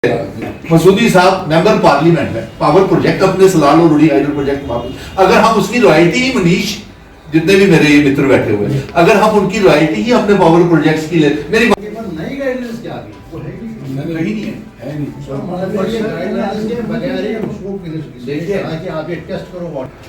मसूदी साहब member parliament है, power project अपने सलाल और उड़ी हाइड्रो प्रोजेक्ट वापस, अगर हम उसकी रॉयल्टी ही मनीष जितने भी मेरे ये मित्र बैठे हुए हैं, अगर हम उनकी रॉयल्टी ही अपने पावर प्रोजेक्ट्स की ले, मेरी नई गाइडलाइंस क्या आ गई? वो है कहीं नहीं है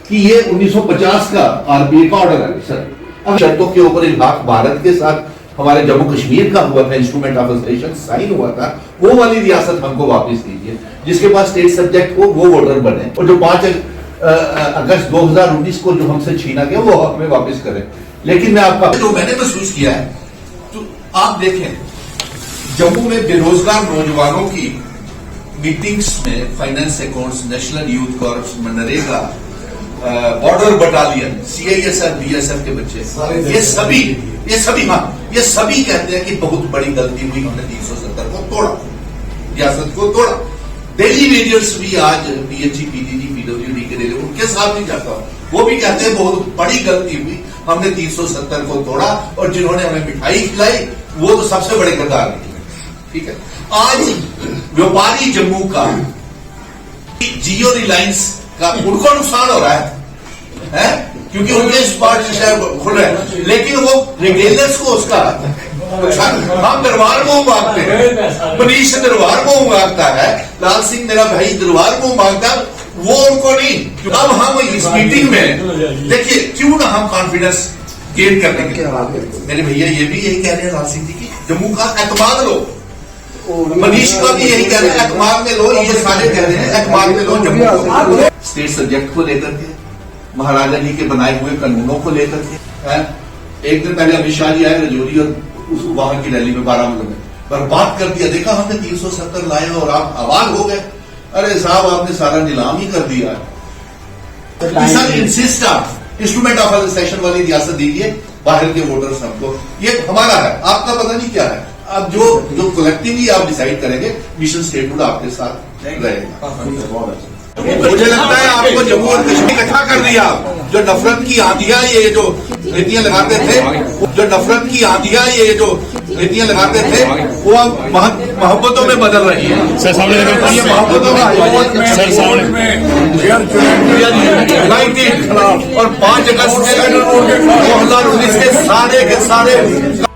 कि ये 1950 का आरबीआई का ऑर्डर है सर। अब शर्तों के ऊपर इलाक भारत के साथ हमारे जम्मू कश्मीर का हुआ था, इंस्ट्रूमेंट ऑफ एसोसिएशन साइन हुआ था, वो वाली रियासत हमको वापस दीजिए, जिसके पास स्टेट सब्जेक्ट हो वो वोटर बने, और जो 5 अगस्त 2019 को जो हमसे छीना गया वो हमें वापस करें। लेकिन मैं आपका जो मैंने महसूस किया है, तो आप देखें जम्मू में बेरोजगार नौजवानों की मीटिंग्स में finance accounts, national youth corps, MNREGA, border battalion, CISF, BSF के बच्चे, ये सभी कहते हैं कि बहुत बड़ी गलती हुई, हमने 370 को तोड़ा, रियासत को तोड़ा। दिल्ली वेरियर्स भी आज पीएचई, पीजीजी, पीडब्ल्यूडी के लिए उनके साथ नहीं जाता, वो भी कहते हैं बहुत बड़ी गलती हुई, हमने 370 को तोड़ा, और जिन्होंने हमें मिठाई खिलाई वो तो सबसे बड़े गद्दार निकले। ठीक है, आज व्यापारी जम्मू का जियो रिलायंस का उनको नुकसान हो रहा है क्योंकि उनके स्पॉट खुल रहे हैं, लेकिन वो रिटेलर्स को उसका हम दरबार मुंह मांगते हैं, मनीष दरबार मुंह मांगता है, लाल सिंह मेरा भाई दरबार मुंह मांगता है, वो उनको नहीं। अब हम इस मीटिंग में देखिए क्यों ना हम कॉन्फिडेंस गेन करने के लिए, मेरे भैया ये भी यही कह रहे हैं लाल सिंह जी की जम्मू का एतमाद लो, मनीष का भी यही कह रहे हैं एतमाद में लो, ये सारे कह रहे हैं एतमाद में लो जम्मू को। स्टेट सब्जेक्ट को लेकर के, महाराजा जी के बनाए हुए कानूनों को लेकर के, एक दिन पहले अमित शाह जी आए रजौरी और उस वहां की रैली में बारामूला में, पर बात कर दिया, देखा हमने 370 लाए और आप आवाज हो गए, अरे साहब आपने सारा नीलाम ही कर दिया। इंस्ट्रूमेंट ऑफ एसोसिएशन वाली रियासत दीजिए बाहर के वोटर्स हमको, ये हमारा है, आपका पता नहीं क्या है। अब जो कलेक्टिवली आप डिसाइड करेंगे, मिशन स्टेटहुड आपके साथ रहेगा। मुझे लगता है आपको जम्मू और कश्मीर इकट्ठा कर दिया, जो नफरत की आंधियां ये जो नीतियां लगाते थे, जो नफरत की आंधियां ये जो नीतियां लगाते थे, वो अब मोहब्बतों में बदल रही है। सर सामने ये मोहब्बतों सर सामने और 5 अगस्त 2019 के सारे